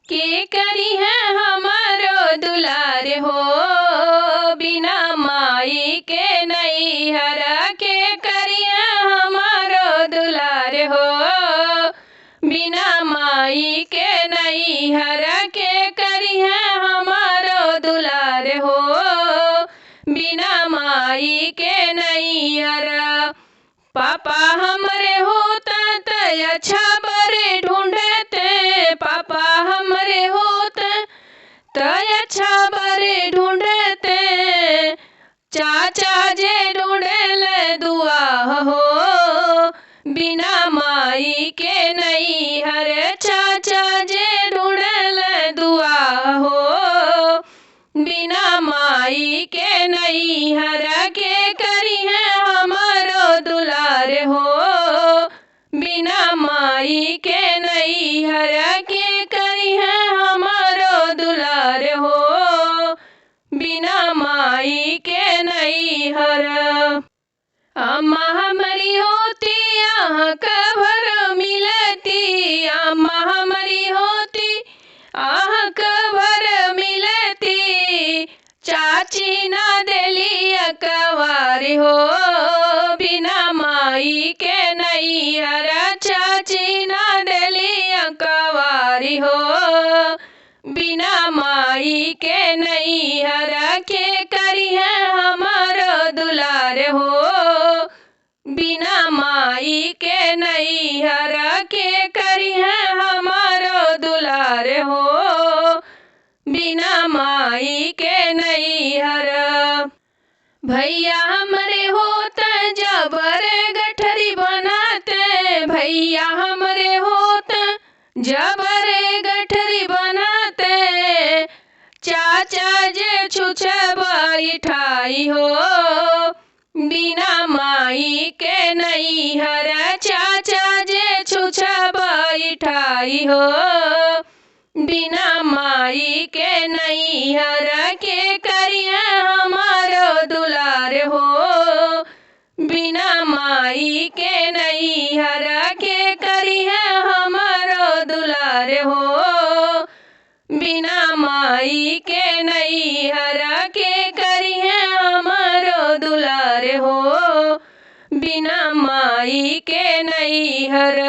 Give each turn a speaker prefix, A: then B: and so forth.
A: के करी है हमारो दुलार हो, बिना माई के नैहर के करी है हमारो दुलार हो, बिना माई के नैहर के करी है हमारो दुलार हो, बिना माई के नैहर। पापा हमरे होता त अच्छा बरे ढूंढते, पापा हमरे होता त अच्छा बरे ढूंढते, चाचा जे ढूंढले दुआ हो, बिना माई के नैहर चाचा जे ढूंढले दुआ हो, बिना माई के नैहर के करी है हमारो दुलार हो, बिना माई के नैहर के करी है हमारो दुलार हो, बिना माई के नैहर। अम्मा हमारी होती यहाँ कबर मिलती, अम्मा हमारी होती आह कबर मिलती, चाची ना देली अकवारी हो, बिना माई के नैहर चाची ना देली अकवारी हो, बिना माई के नैहर के करी है हमारो दुलार हो, बिना माई के नैहर के करी है हमारो दुलार हो, बिना माई के नैहर। भैया हमरे होता जबर गठरी बनाते, भैया हमरे होता जबर गठरी बनाते, चाचा जे छुछबाई ठाई हो, बिना माई के नैहर चाचा जे छुछबाई ठाई हो, बिना माई के नैहर के करी है हमारो दुलार हो, बिना माई के नैहर के करी है हमारो दुलार हो, बिना माई के नैहर के करी है हमारो दुलार हो, बिना माई के नैहर।